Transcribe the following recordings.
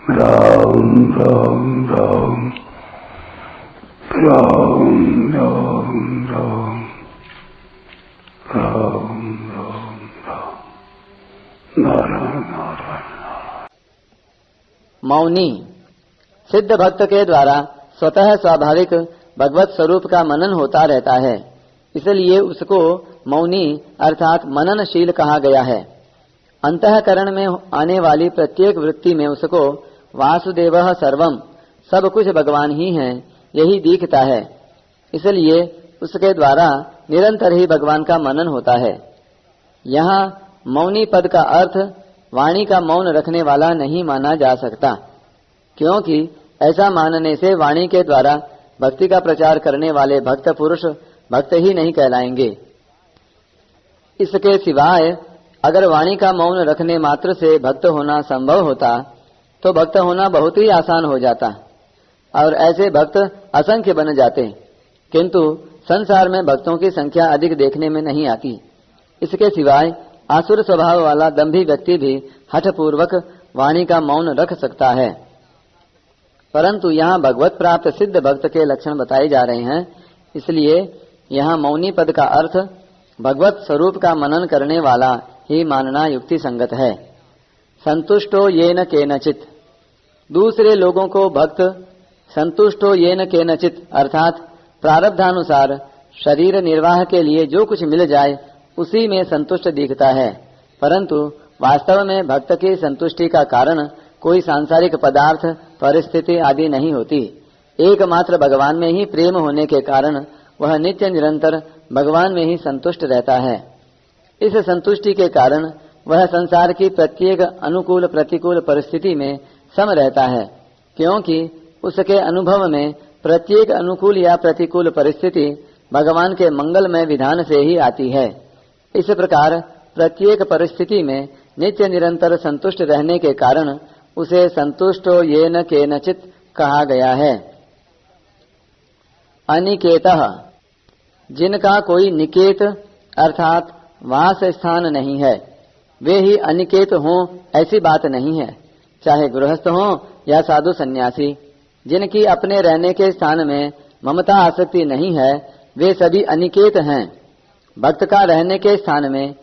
राम राम राम राम राम राम राम राम राम नारायण नारायण। मौनी सिद्ध भक्त के द्वारा स्वतः स्वाभाविक भगवत स्वरूप का मनन होता रहता है, इसलिए उसको मौनी अर्थात मननशील कहा गया है। अंतःकरण में आने वाली प्रत्येक वृत्ति में उसको वासुदेवः सर्वम, सब कुछ भगवान ही है, यही दिखता है। इसलिए उसके द्वारा निरंतर ही भगवान का मनन होता है। यहाँ मौनी पद का अर्थ वाणी का मौन रखने वाला नहीं माना जा सकता, क्योंकि ऐसा मानने से वाणी के द्वारा भक्ति का प्रचार करने वाले भक्त पुरुष भक्त ही नहीं कहलाएंगे। इसके सिवाय अगर वाणी का मौन रखने मात्र से भक्त होना संभव होता तो भक्त होना बहुत ही आसान हो जाता और ऐसे भक्त असंख्य बन जाते, किंतु संसार में भक्तों की संख्या अधिक देखने में नहीं आती। इसके सिवाय आसुर स्वभाव वाला दंभी व्यक्ति भी हठपूर्वक वाणी का मौन रख सकता है, परंतु यहाँ भगवत प्राप्त सिद्ध भक्त के लक्षण बताए जा रहे हैं, इसलिए यहाँ मौनी पद का अर्थ भगवत स्वरूप का मनन करने वाला ही मानना युक्ति संगत है। संतुष्टो येन केनचित, दूसरे लोगों को भक्त संतुष्टो येन केनचित अर्थात प्रारब्धानुसार शरीर निर्वाह के लिए जो कुछ मिल जाए उसी में संतुष्ट दिखता है, परंतु वास्तव में भक्त की संतुष्टि का कारण कोई सांसारिक पदार्थ परिस्थिति आदि नहीं होती। एकमात्र भगवान में ही प्रेम होने के कारण वह नित्य निरंतर भगवान में ही संतुष्ट रहता है। इस संतुष्टि के कारण वह संसार की प्रत्येक अनुकूल प्रतिकूल परिस्थिति में सम रहता है, क्योंकि उसके अनुभव में प्रत्येक अनुकूल या प्रतिकूल परिस्थिति भगवान के मंगलमय विधान से ही आती है। इस प्रकार प्रत्येक परिस्थिति में नित्य निरंतर संतुष्ट रहने के कारण उसे संतुष्टो येन केनचित कहा गया है। अनिकेतः, जिनका कोई निकेत अर्थात वास स्थान नहीं है, वे ही अनिकेत हों ऐसी बात नहीं है। चाहे गृहस्थ हों या साधु सन्यासी, जिनकी अपने रहने के स्थान में ममता आसक्ति नहीं है, वे सभी अनिकेत हैं। भक्त का रहने के स्थान में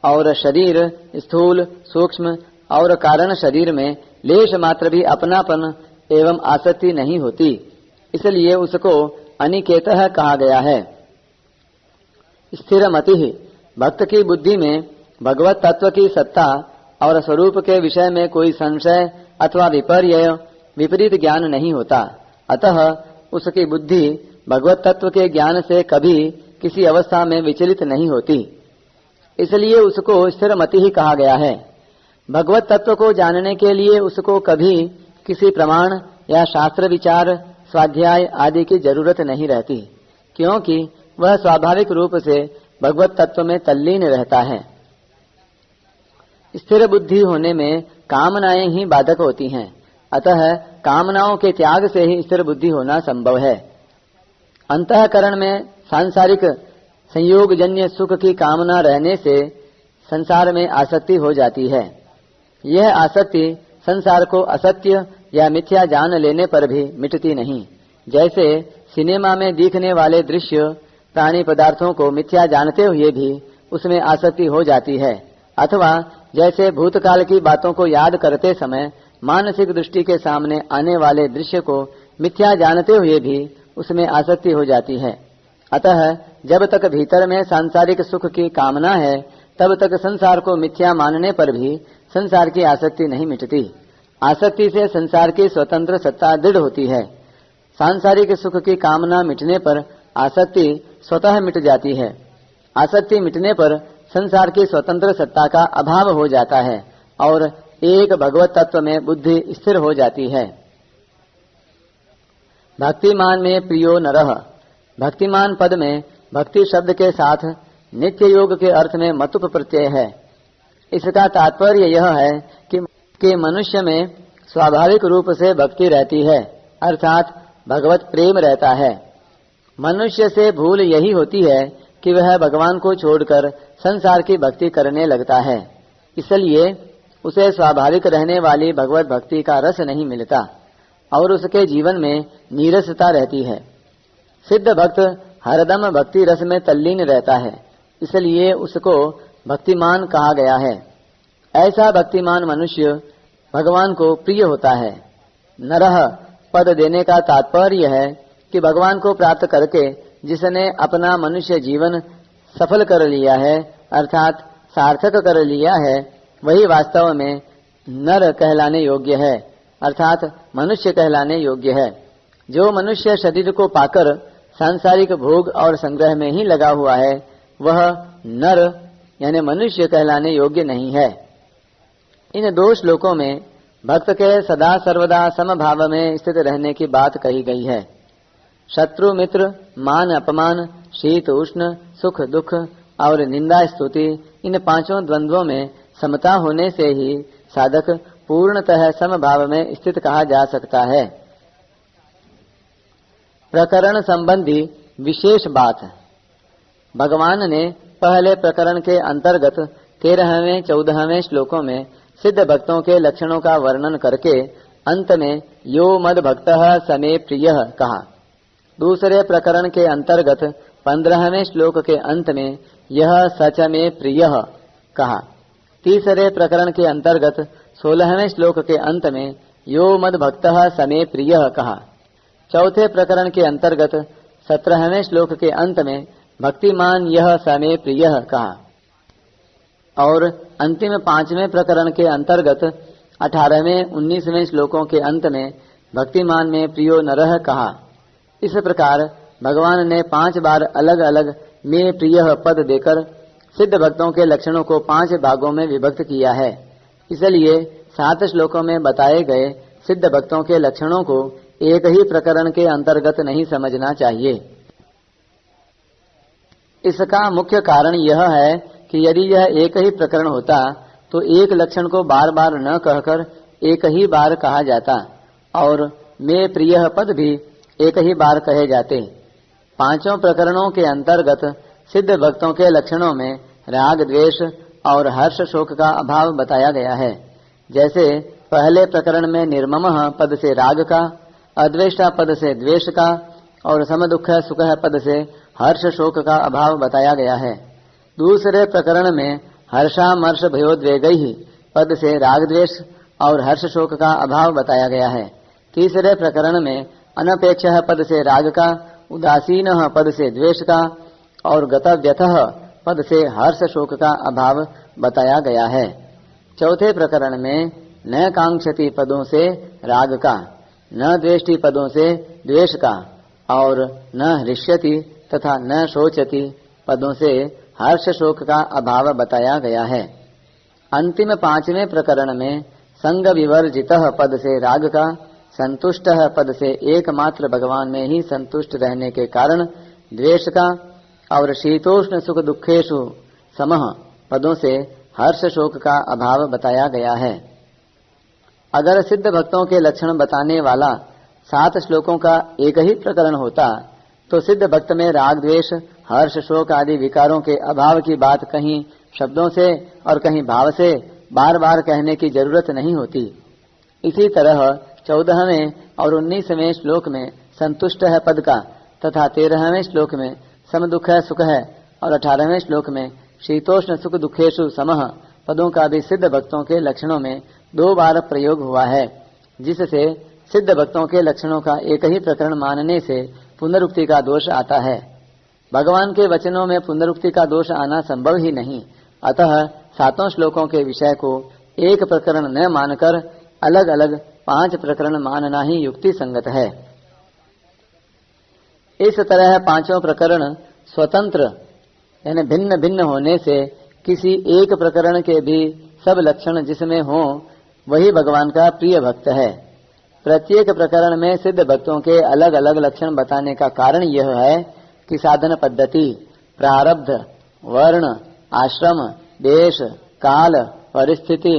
और शरीर स्थूल सूक्ष्म और कारण शरीर में लेश मात्र भी अपनापन एवं आसक्ति नहीं होती, इसलिए उसको अनिकेतः कहा गया है। स्थिरमति, भक्त की बुद्धि में भगवत तत्व की सत्ता और स्वरूप के विषय में कोई संशय अथवा विपर्य विपरीत ज्ञान नहीं होता, अतः उसकी बुद्धि भगवत तत्व के ज्ञान से कभी किसी अवस्था में विचलित नहीं होती, इसलिए उसको स्थिरमति ही कहा गया है। भगवत तत्व को जानने के लिए उसको कभी किसी प्रमाण या शास्त्र विचार स्वाध्याय आदि की जरूरत नहीं रहती, क्योंकि वह स्वाभाविक रूप से भगवत तत्व में तल्लीन रहता है। स्थिर बुद्धि होने में कामनाएं ही बाधक होती हैं, अतः कामनाओं के त्याग से ही स्थिर बुद्धि होना संभव है। अंतःकरण में सांसारिक संयोगजन्य सुख की कामना रहने से संसार में आसक्ति हो जाती है। यह आसक्ति संसार को असत्य या मिथ्या जान लेने पर भी मिटती नहीं। जैसे सिनेमा में दिखने वाले दृश्य प्राणी पदार्थों को मिथ्या जानते हुए भी उसमें आसक्ति हो जाती है, अथवा जैसे भूतकाल की बातों को याद करते समय मानसिक दृष्टि के सामने आने वाले दृश्य को मिथ्या जानते हुए भी उसमें आसक्ति हो जाती है। अतः जब तक भीतर में सांसारिक सुख की कामना है, तब तक संसार को मिथ्या मानने पर भी संसार की आसक्ति नहीं मिटती। आसक्ति से संसार की स्वतंत्र सत्ता दृढ़ होती है। सांसारिक सुख की कामना मिटने पर आसक्ति स्वतः मिट जाती है। आसक्ति मिटने पर संसार की स्वतंत्र सत्ता का अभाव हो जाता है और एक भगवत तत्व में बुद्धि स्थिर हो जाती है। भक्तिमान में प्रियो नरः, भक्तिमान पद में भक्ति शब्द के साथ नित्य योग के अर्थ में मतुप प्रत्यय है। इसका तात्पर्य यह है कि मनुष्य में स्वाभाविक रूप से भक्ति रहती है, अर्थात भगवत प्रेम रहता है। मनुष्य से भूल यही होती है कि वह भगवान को छोड़कर संसार की भक्ति करने लगता है। इसलिए उसे स्वाभाविक रहने वाली भगवत भक्ति का रस नहीं मिलता और उसके जीवन में नीरसता रहती है। सिद्ध भक्त हरदम भक्ति रस में तल्लीन रहता है, इसलिए उसको भक्तिमान कहा गया है। ऐसा भक्तिमान मनुष्य भगवान को प्रिय होता है। नरह पद देने का तात्पर्य है कि भगवान को प्राप्त करके जिसने अपना मनुष्य जीवन सफल कर लिया है अर्थात सार्थक कर लिया है, वही वास्तव में नर कहलाने योग्य है अर्थात मनुष्य कहलाने योग्य है। जो मनुष्य शरीर को पाकर सांसारिक भोग और संग्रह में ही लगा हुआ है वह नर यानी मनुष्य कहलाने योग्य नहीं है। इन दो श्लोकों में भक्त के सदा सर्वदा समभाव में स्थित रहने की बात कही गई है। शत्रु मित्र, मान अपमान, शीत उष्ण, सुख दुख और निंदा स्तुति, इन पांचों द्वंद्वों में समता होने से ही साधक पूर्णतः समभाव में स्थित कहा जा सकता है। प्रकरण संबंधी विशेष बात। भगवान ने पहले प्रकरण के अंतर्गत 13वें 14वें श्लोकों में सिद्ध भक्तों के लक्षणों का वर्णन करके अंत में यो मद भक्तः समे प्रियः कहा। दूसरे प्रकरण के अंतर्गत 15वें श्लोक के अंत में यह सच में प्रियः कहा। तीसरे प्रकरण के अंतर्गत 16वें श्लोक के अंत में यो मद भक्तः समे प्रियः कहा। चौथे प्रकरण के अंतर्गत 17वें श्लोक के अंत में भक्तिमान यह समे प्रियः कहा और अंतिम 5वें प्रकरण के अंतर्गत 18वें 19वें श्लोकों के अंत में भक्तिमान में प्रियो नरः कहा। इस प्रकार भगवान ने 5 बार अलग अलग में प्रियः पद देकर सिद्ध भक्तों के लक्षणों को 5 भागों में विभक्त किया है। इसलिए 7 श्लोकों में बताए गए सिद्ध भक्तों के लक्षणों को एक ही प्रकरण के अंतर्गत नहीं समझना चाहिए। इसका मुख्य कारण यह है कि यदि यह एक ही प्रकरण होता तो एक लक्षण को बार बार न कहकर एक ही बार कहा जाता और में प्रियः पद भी एक ही बार कहे जाते। 5 प्रकरणों के अंतर्गत सिद्ध भक्तों के लक्षणों में राग द्वेष और हर्ष शोक का अभाव बताया गया है। जैसे पहले प्रकरण में निर्ममः पद से राग का, अद्वेष्टा पद से द्वेष का और समदुख सुख पद से हर्ष शोक का अभाव बताया गया है। दूसरे प्रकरण में हर्षामर्ष भयोद्वेगैः पद से राग द्वेष और हर्ष शोक का अभाव बताया गया है। तीसरे प्रकरण में अनपेक्षः पद से राग का, उदासीनः पद से द्वेष का और गतव्यथः पद से हर्ष शोक का अभाव बताया गया है। चौथे प्रकरण में न कांक्षति पदों से राग का, न द्वेष्टि पदों से द्वेष का और न हृष्यति तथा न शोचति पदों से हर्ष शोक का अभाव बताया गया है। अंतिम 5वें प्रकरण में संग विवर्जितः पद से राग का, संतुष्टः पद से एकमात्र भगवान में ही संतुष्ट रहने के कारण द्वेष का और शीतोष्ण सुख दुखेषु समः पदों से हर्ष शोक का अभाव बताया गया है। अगर सिद्ध भक्तों के लक्षण बताने वाला 7 श्लोकों का एक ही प्रकरण होता तो सिद्ध भक्त में राग द्वेष हर्ष शोक आदि विकारों के अभाव की बात कहीं शब्दों से और कहीं भाव से बार बार कहने की जरूरत नहीं होती। इसी तरह 14वें और 19वें श्लोक में संतुष्ट है पद का तथा 13वें श्लोक में समदुख है सुख है और 18वें श्लोक में शीतोष्ण सुख दुखेषु समः पदों का भी सिद्ध भक्तों के लक्षणों में 2 बार प्रयोग हुआ है, जिससे सिद्ध भक्तों के लक्षणों का एक ही प्रकरण मानने से पुनरुक्ति का दोष आता है। भगवान के वचनों में पुनरुक्ति का दोष आना संभव ही नहीं, अतः 7 श्लोकों के विषय को एक प्रकरण न मानकर अलग अलग 5 प्रकरण मानना ही युक्ति संगत है। इस तरह 5 प्रकरण स्वतंत्र यानी भिन्न भिन्न होने से किसी एक प्रकरण के भी सब लक्षण जिसमें हो वही भगवान का प्रिय भक्त है। प्रत्येक प्रकरण में सिद्ध भक्तों के अलग अलग लक्षण बताने का कारण यह है कि साधन पद्धति, प्रारब्ध, वर्ण, आश्रम, देश, काल, परिस्थिति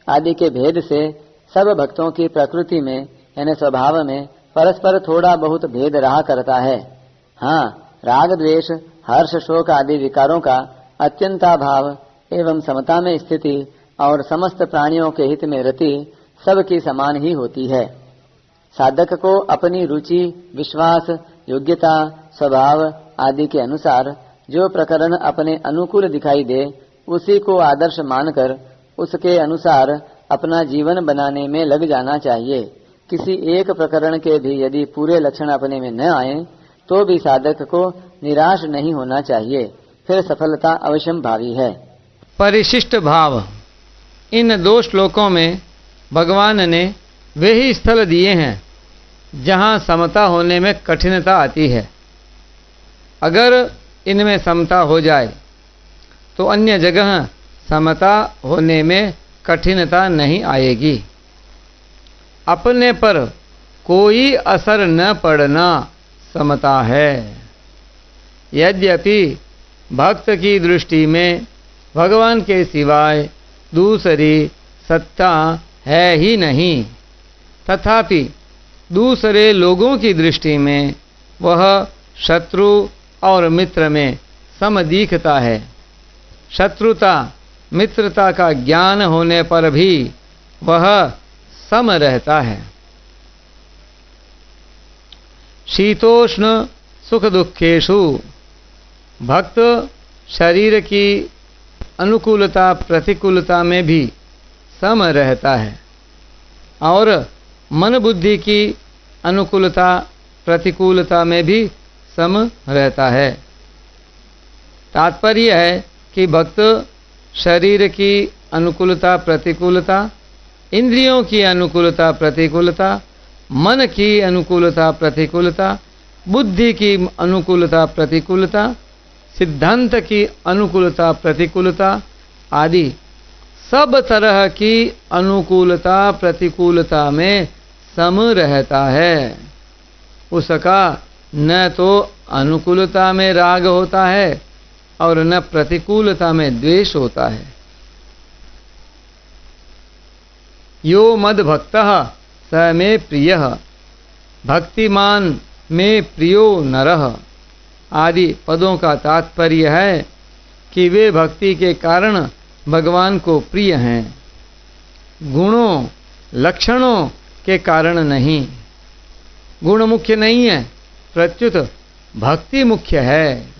आदि के भेद से सब भक्तों की प्रकृति में यानी स्वभाव में परस्पर थोड़ा बहुत भेद रहा करता है। हाँ, राग द्वेष हर्ष शोक आदि विकारों का अत्यंताभाव एवं समता में स्थिति और समस्त प्राणियों के हित में रति सबकी समान ही होती है। साधक को अपनी रुचि, विश्वास, योग्यता, स्वभाव आदि के अनुसार जो प्रकरण अपने अनुकूल दिखाई दे उसी को आदर्श मानकर उसके अनुसार अपना जीवन बनाने में लग जाना चाहिए। किसी एक प्रकरण के भी यदि पूरे लक्षण अपने में न आए तो भी साधक को निराश नहीं होना चाहिए, फिर सफलता अवश्यंभावी है। परिशिष्ट भाव। इन 2 श्लोकों में भगवान ने वे ही स्थल दिए हैं जहाँ समता होने में कठिनता आती है। अगर इनमें समता हो जाए तो अन्य जगह समता होने में कठिनता नहीं आएगी। अपने पर कोई असर न पड़ना समता है। यद्यपि भक्त की दृष्टि में भगवान के सिवाय दूसरी सत्ता है ही नहीं, तथापि दूसरे लोगों की दृष्टि में वह शत्रु और मित्र में सम दिखता है। शत्रुता मित्रता का ज्ञान होने पर भी वह सम रहता है। शीतोष्ण सुख दुखेषु। भक्त शरीर की अनुकूलता प्रतिकूलता में भी सम रहता है और मन बुद्धि की अनुकूलता प्रतिकूलता में भी सम रहता है। तात्पर्य है कि भक्त शरीर की अनुकूलता प्रतिकूलता, इंद्रियों की अनुकूलता प्रतिकूलता, मन की अनुकूलता प्रतिकूलता, बुद्धि की अनुकूलता प्रतिकूलता, सिद्धांत की अनुकूलता प्रतिकूलता आदि सब तरह की अनुकूलता प्रतिकूलता में सम रहता है। उसका न तो अनुकूलता में राग होता है और न प्रतिकूलता में द्वेष होता है। यो मद भक्तः स मे प्रियः भक्तिमान में प्रियो नरः आदि पदों का तात्पर्य है कि वे भक्ति के कारण भगवान को प्रिय हैं, गुणों लक्षणों के कारण नहीं। गुण मुख्य नहीं है, प्रत्युत भक्ति मुख्य है।